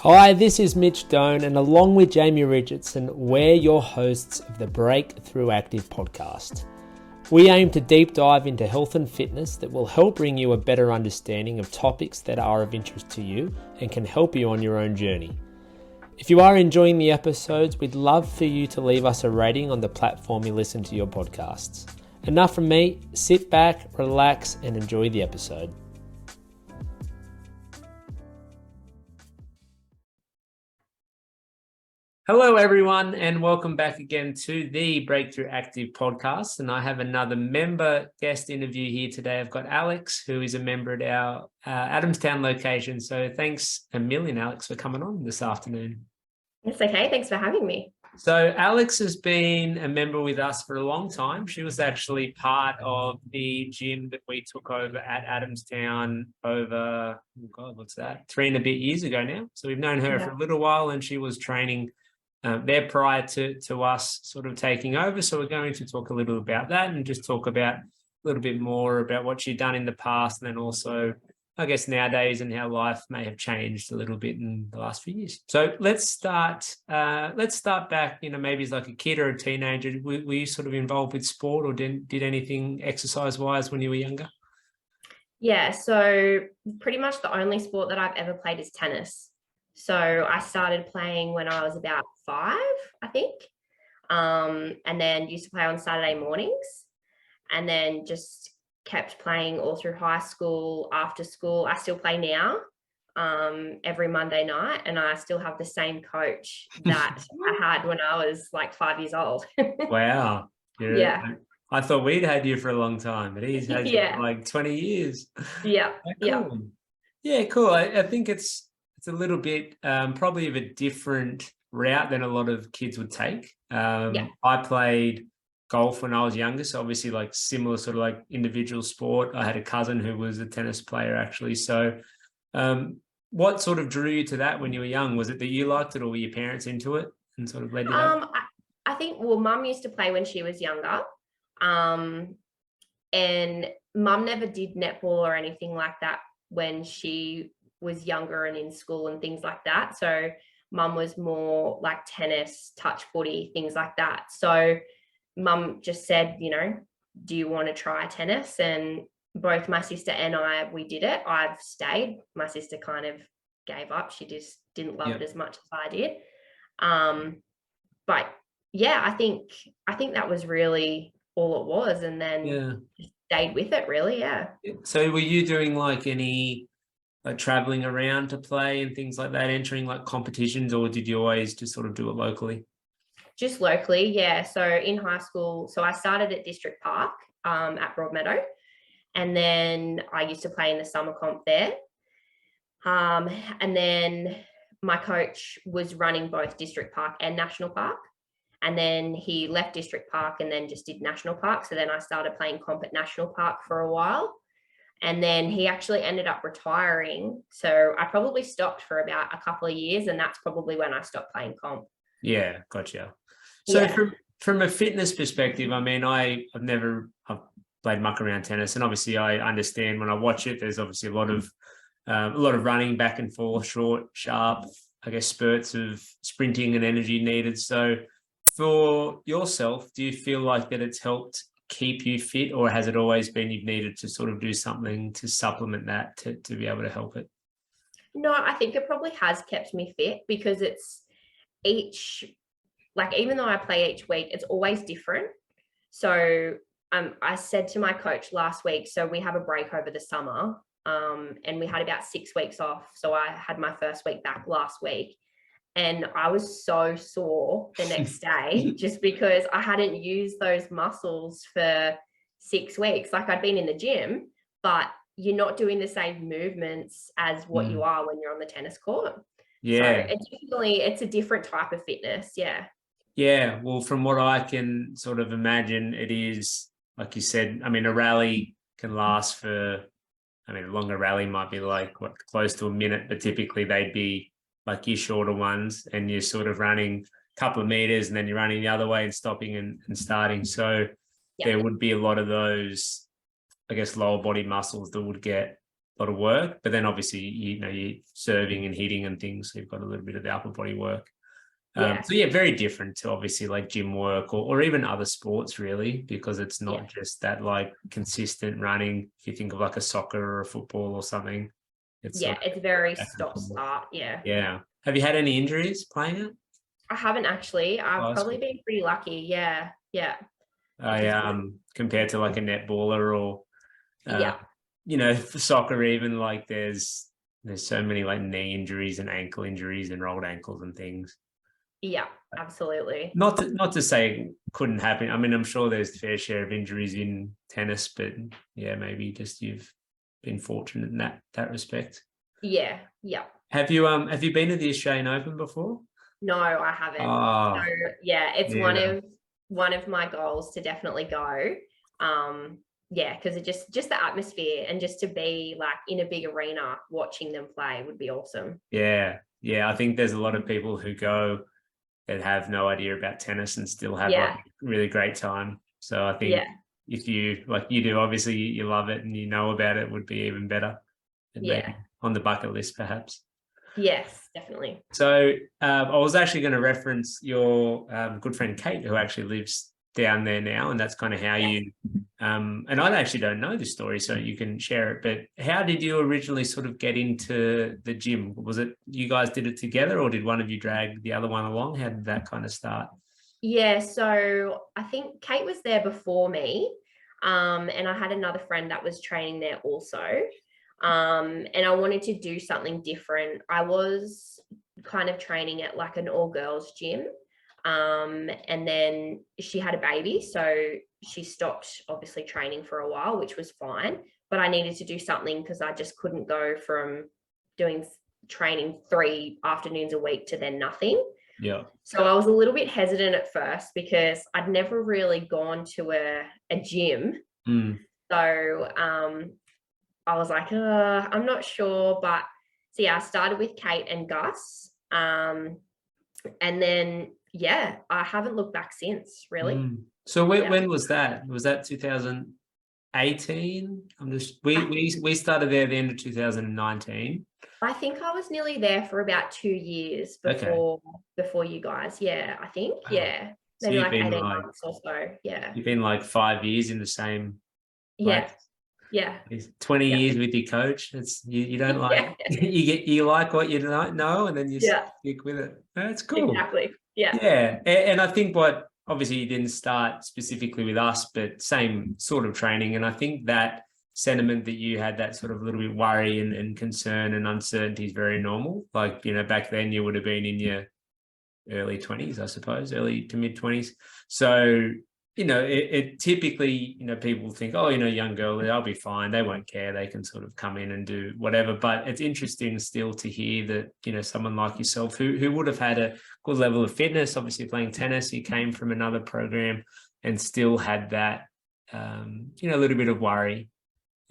Hi, this is Mitch Doan, and along with Jamie Richardson, we're your hosts of the Break-Thru Active podcast. We aim to deep dive into health and fitness that will help bring you a better understanding of topics that are of interest to you and can help you on your own journey. If you are enjoying the episodes, we'd love for you to leave us a rating on the platform you listen to your podcasts. Enough from me, sit back, relax, and enjoy the episode. Hello, everyone, and welcome back again to the Break-Thru Active podcast. And I have another member guest interview here today. I've got Alex, who is a member at our Adamstown location. So thanks a million, Alex, for coming on this afternoon. It's okay. Thanks for having me. So Alex has been a member with us for a long time. She was actually part of the gym that we took over at Adamstown over, 3 and a bit years ago now. So we've known her for a little while, and she was training there prior to us sort of taking over. So we're going to talk a little about that and just talk about a little bit more about what she'd done in the past, and then also, I guess, nowadays and how life may have changed a little bit in the last few years. So let's start back, maybe as like a kid or a teenager. Were you sort of involved with sport or did anything exercise-wise when you were younger? Yeah, so pretty much the only sport that I've ever played is tennis. So I started playing when I was about 5, I think, and then used to play on Saturday mornings, and then just kept playing all through high school, after school. I still play now every Monday night, and I still have the same coach that I had when I was like 5 years old. Wow. Yeah. I thought we'd had you for a long time, but he's had you for like 20 years. Yeah. Cool. Yeah, cool. I think it's a little bit probably of a different route than a lot of kids would take. I played golf when I was younger, so obviously like similar sort of like individual sport. I had a cousin who was a tennis player actually. So what sort of drew you to that when you were young? Was it that you liked it, or were your parents into it and sort of led you that? I think, well, Mum used to play when she was younger, and Mum never did netball or anything like that when she was younger and in school and things like that. So Mum was more like tennis, touch footy, things like that. So Mum just said, do you want to try tennis? And both my sister and I, we did it. I've stayed. My sister kind of gave up. She just didn't love it as much as I did. But yeah, I think that was really all it was, and then stayed with it really. Yeah. So were you doing like any like traveling around to play and things like that, entering like competitions, or did you always just sort of do it locally? Just locally, yeah. So in high school, so I started at District Park at Broadmeadow, and then I used to play in the summer comp there. And then my coach was running both District Park and National Park. And then he left District Park and then just did National Park. So then I started playing comp at National Park for a while. And then he actually ended up retiring. So I probably stopped for about a couple of years, and that's probably when I stopped playing comp. Yeah, gotcha. So from a fitness perspective, I mean, I've played muck around tennis, and obviously I understand when I watch it, there's obviously a lot of running back and forth, short, sharp, I guess, spurts of sprinting and energy needed. So for yourself, do you feel like that it's helped keep you fit, or has it always been you've needed to sort of do something to supplement that to be able to help it? No, I think it probably has kept me fit, because it's even though I play each week, it's always different. So I said to my coach last week, so we have a break over the summer, and we had about 6 weeks off. So I had my first week back last week, and I was so sore the next day just because I hadn't used those muscles for 6 weeks. Like, I'd been in the gym, but you're not doing the same movements as what you are when you're on the tennis court. Yeah. So it's a different type of fitness. Yeah. Yeah. Well, from what I can sort of imagine, it is, like you said, I mean, a rally can last for, a longer rally might be like close to a minute, but typically they'd be like your shorter ones, and you're sort of running a couple of meters and then you're running the other way and stopping and starting. So there would be a lot of those, I guess, lower body muscles that would get lot of work, but then obviously, you're serving and hitting and things, so you've got a little bit of the upper body work. So yeah, very different to obviously like gym work or even other sports really, because it's not just that like consistent running. If you think of like a soccer or a football or something, it's it's very stop-start. Yeah. Have you had any injuries playing it? I haven't actually. I've probably been pretty lucky. Yeah. Compared to like a netballer or for soccer, even like there's so many like knee injuries and ankle injuries and rolled ankles and things. Yeah, absolutely. Not to say it couldn't happen. I mean, I'm sure there's a fair share of injuries in tennis, but yeah, maybe just you've been fortunate in that respect. Yeah. Have you been to the Australian Open before? No, I haven't. Oh, so yeah, it's one of my goals to definitely go. Because it just the atmosphere and just to be like in a big arena watching them play would be awesome. Yeah. I think there's a lot of people who go that have no idea about tennis and still have like a really great time. So I think if you like you do, obviously you love it and you know about it, would be even better. And maybe on the bucket list, perhaps. Yes, definitely. So I was actually going to reference your good friend Kate, who actually lives down there now, and that's kind of how you. And I actually don't know this story, so you can share it. But how did you originally sort of get into the gym? Was it you guys did it together, or did one of you drag the other one along? How did that kind of start? Yeah, so I think Kate was there before me, and I had another friend that was training there also. And I wanted to do something different. I was kind of training at like an all-girls gym. And then she had a baby, so she stopped obviously training for a while, which was fine. But I needed to do something because I just couldn't go from doing training 3 afternoons a week to then nothing. Yeah. So I was a little bit hesitant at first because I'd never really gone to a gym. So I was like, I'm not sure. But so yeah, I started with Kate and Gus. And then, I haven't looked back since, really. So when was that? Was that 2018? We started there at the end of 2019. I think I was nearly there for about 2 years before you guys. Yeah, I think. Wow. Yeah. So Maybe like 18 months or so. Yeah. You've been like 5 years in the same place. Yeah. 20 years with your coach. It's you don't like you like what you don't know, and then you stick with it. That's cool. Exactly. Yeah. And I think what obviously you didn't start specifically with us, but same sort of training. And I think that sentiment that you had, that sort of little bit worry and concern and uncertainty, is very normal. Like, back then you would have been in your early 20s, I suppose, early to mid 20s. So it typically, people think, oh, young girl, they'll be fine. They won't care. They can sort of come in and do whatever. But it's interesting still to hear that, someone like yourself who would have had a good level of fitness, obviously playing tennis, you came from another program and still had that, a little bit of worry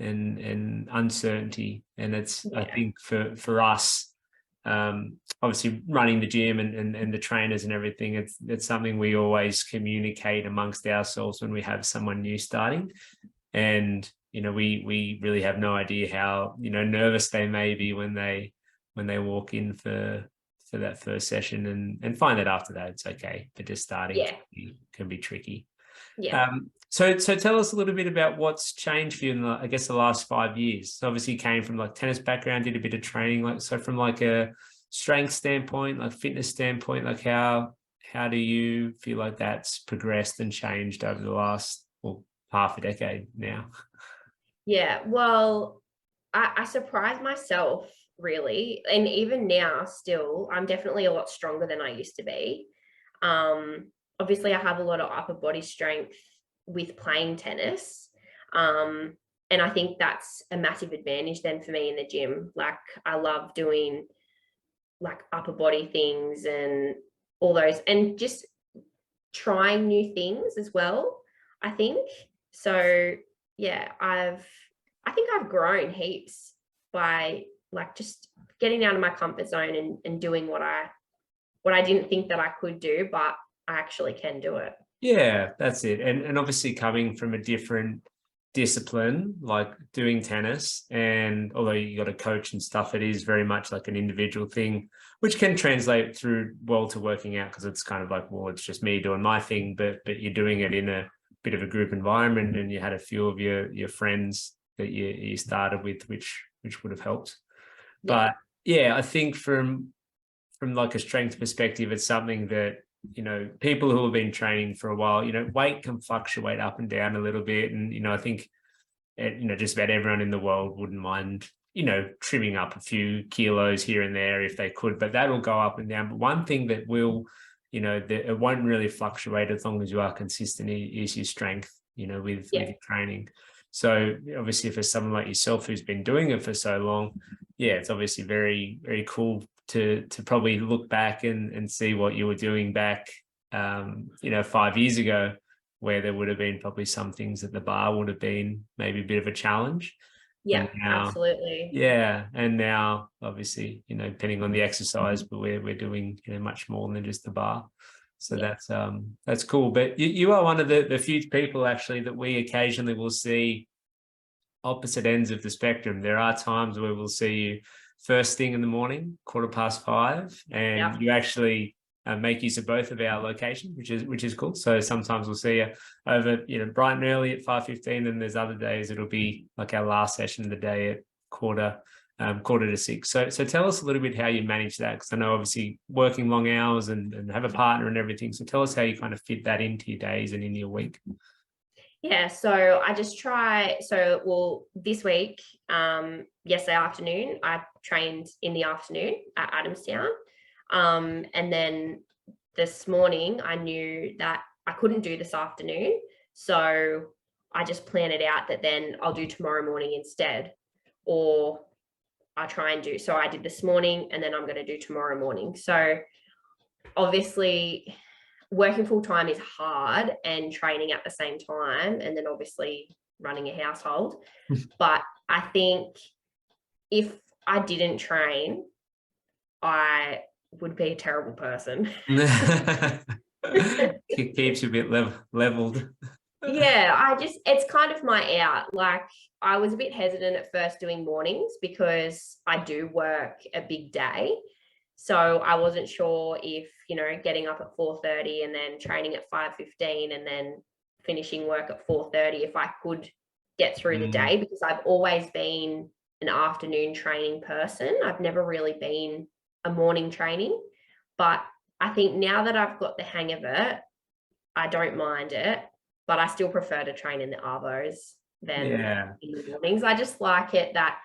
and uncertainty. And it's, I think for us, obviously running the gym and the trainers and everything, it's something we always communicate amongst ourselves when we have someone new starting. And we really have no idea how nervous they may be when they walk in for that first session, and find that after that it's okay, but just starting can be tricky. So tell us a little bit about what's changed for you in the last 5 years. So obviously you came from like tennis background, did a bit of training, so from like a strength standpoint, like fitness standpoint, like how do you feel like that's progressed and changed over the last half a decade now? Well, I surprised myself really, and even now still I'm definitely a lot stronger than I used to be. Obviously I have a lot of upper body strength with playing tennis. And I think that's a massive advantage then for me in the gym. Like I love doing like upper body things and all those, and just trying new things as well, I think. So I think I've grown heaps by like just getting out of my comfort zone and doing what I didn't think that I could do, but I actually can do it. Yeah, that's it. And obviously coming from a different discipline, like doing tennis, and although you got a coach and stuff, it is very much like an individual thing, which can translate through well to working out, because it's kind of like, well, it's just me doing my thing, but you're doing it in a bit of a group environment, and you had a few of your friends that you started with, which would have helped. Yeah. But yeah, I think from like a strength perspective, it's something that, people who have been training for a while, weight can fluctuate up and down a little bit. And, I think, just about everyone in the world wouldn't mind, trimming up a few kilos here and there if they could, but that'll go up and down. But one thing that will, that it won't really fluctuate as long as you are consistent is your strength, with your training. So obviously for someone like yourself who's been doing it for so long, yeah, it's obviously very, very cool to probably look back and see what you were doing back, 5 years ago, where there would have been probably some things at the bar would have been maybe a bit of a challenge. Yeah, now, absolutely. Yeah. And now obviously, depending on the exercise, but we're doing, much more than just the bar. So that's cool. But you are one of the few people actually that we occasionally will see opposite ends of the spectrum. There are times where we'll see you first thing in the morning, 5:15, and you actually make use of both of our locations, which is cool. So sometimes we'll see you over, bright and early at 5:15, and there's other days it'll be like our last session of the day at quarter to 6. So tell us a little bit how you manage that, because I know obviously working long hours and have a partner and everything. So tell us how you kind of fit that into your days and in your week. Yeah, so I just try. So, well, this week, yesterday afternoon, I trained in the afternoon at Adamstown. And then this morning, I knew that I couldn't do this afternoon. So I just planned it out that then I'll do tomorrow morning instead. Or I try and do. So I did this morning, and then I'm going to do tomorrow morning. So obviously, working full time is hard, and training at the same time, and then obviously running a household. But I think if I didn't train, I would be a terrible person. It keeps you a bit leveled. Yeah, it's kind of my out. Like, I was a bit hesitant at first doing mornings because I do work a big day. So I wasn't sure if, getting up at 4:30 and then training at 5:15 and then finishing work at 4:30, if I could get through the day, because I've always been an afternoon training person. I've never really been a morning training. But I think now that I've got the hang of it, I don't mind it, but I still prefer to train in the arvos than in the mornings. I just like it that,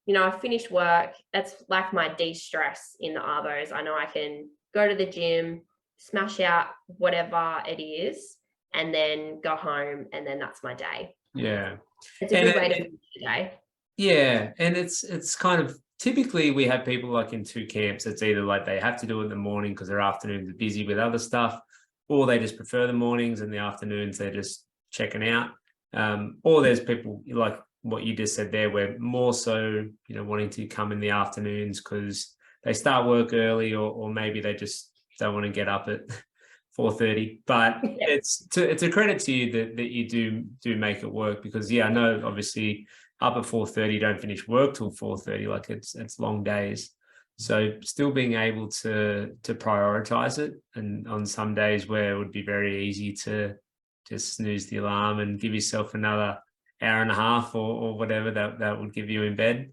I've finished work. That's like my de-stress in the arvos. I know I can go to the gym, smash out whatever it is, and then go home, and then that's my day. Yeah. It's a good way to finish the day. Yeah. And it's kind of, typically we have people like in two camps. It's either like they have to do it in the morning because their afternoons are busy with other stuff, or they just prefer the mornings, and the afternoons they're just checking out. Or there's people like what you just said there, where more so, wanting to come in the afternoons because they start work early, or maybe they just don't want to get up at 4:30. But it's a credit to you that you do make it work, because I know obviously up at 4:30, don't finish work till 4:30. Like it's long days. So still being able to prioritize it, and on some days where it would be very easy to just snooze the alarm and give yourself another hour and a half or whatever that would give you in bed.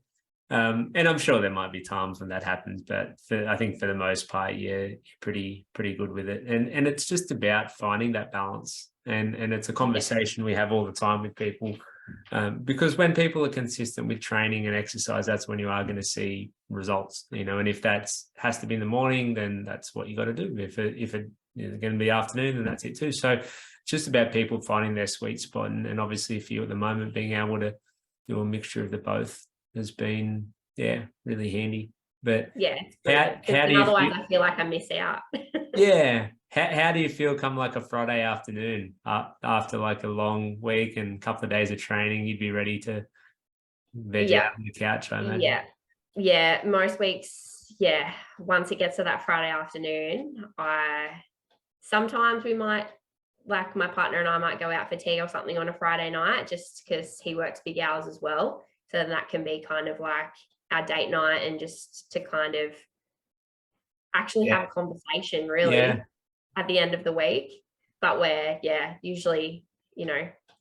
And I'm sure there might be times when that happens, but I think for the most part, you're pretty good with it. And it's just about finding that balance. And it's a conversation we have all the time with people. Because when people are consistent with training and exercise, that's when you are going to see results, and if has to be in the morning, then that's what you got to do. If it is going to be afternoon, then that's it too. So it's just about people finding their sweet spot. And obviously for you at the moment, being able to do a mixture of the both has been, really handy. But how do you otherwise I feel like I miss out. How do you feel come like a Friday afternoon after like a long week and a couple of days of training? You'd be ready to veg out on the couch, I imagine. Yeah. Most weeks, once it gets to that Friday afternoon, sometimes we might like my partner and I might go out for tea or something on a Friday night, just because he works big hours as well. So then that can be kind of like our date night, and just to kind of actually have a conversation really at the end of the week. But we're usually,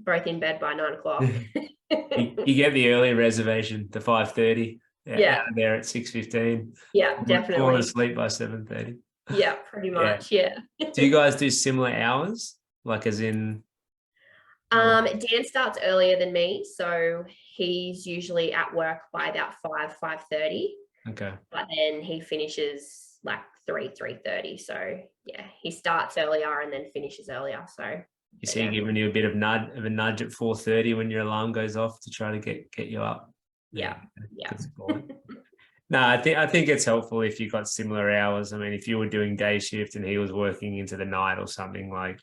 both in bed by 9:00. You get the early reservation, the 5:30. Yeah. Out of there at 6:15. Yeah, definitely. Falling asleep by 7:30. Yeah, pretty much. Yeah. Do you guys do similar hours? Like as in? Dan starts earlier than me, so he's usually at work by about 5:30. Okay. But then he finishes like 3:30. So yeah, he starts earlier and then finishes earlier. So you see, giving you a bit of a nudge at 4:30 when your alarm goes off to try to get you up. Yeah. No, I think it's helpful if you've got similar hours. I mean, if you were doing day shift and he was working into the night or something, like,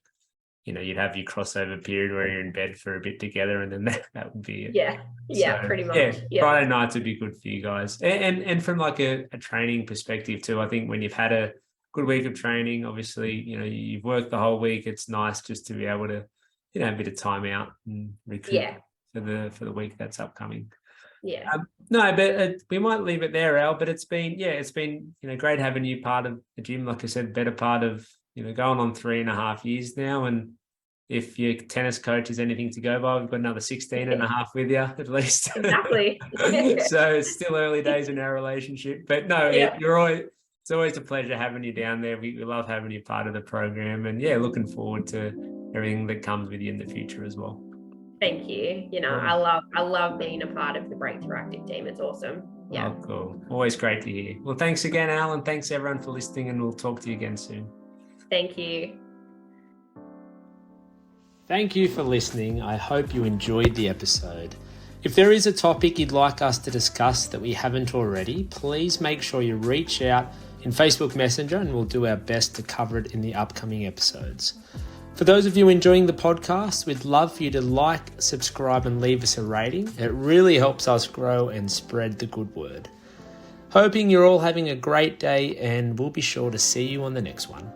you'd have your crossover period where you're in bed for a bit together, and then that would be it. Yeah, pretty much. Yeah. Friday nights would be good for you guys. And from like a training perspective too, I think when you've had a good week of training, obviously, you've worked the whole week. It's nice just to be able to, a bit of time out and recoup for the week that's upcoming. Yeah. No, but we might leave it there, Al. But it's been great having you part of the gym. Like I said, better part of going on 3.5 years now. And if your tennis coach is anything to go by, we've got another 16.5 with you at least. Exactly. So it's still early days in our relationship. But no, it's always a pleasure having you down there. We love having you part of the program, and looking forward to everything that comes with you in the future as well. Thank you. I love being a part of the Break-Thru Active team. It's awesome. Yeah. Oh, cool. Always great to hear. Well, thanks again, Al, and thanks everyone for listening, and we'll talk to you again soon. Thank you. Thank you for listening. I hope you enjoyed the episode. If there is a topic you'd like us to discuss that we haven't already, please make sure you reach out in Facebook Messenger, and we'll do our best to cover it in the upcoming episodes. For those of you enjoying the podcast, we'd love for you to like, subscribe, and leave us a rating. It really helps us grow and spread the good word. Hoping you're all having a great day, and we'll be sure to see you on the next one.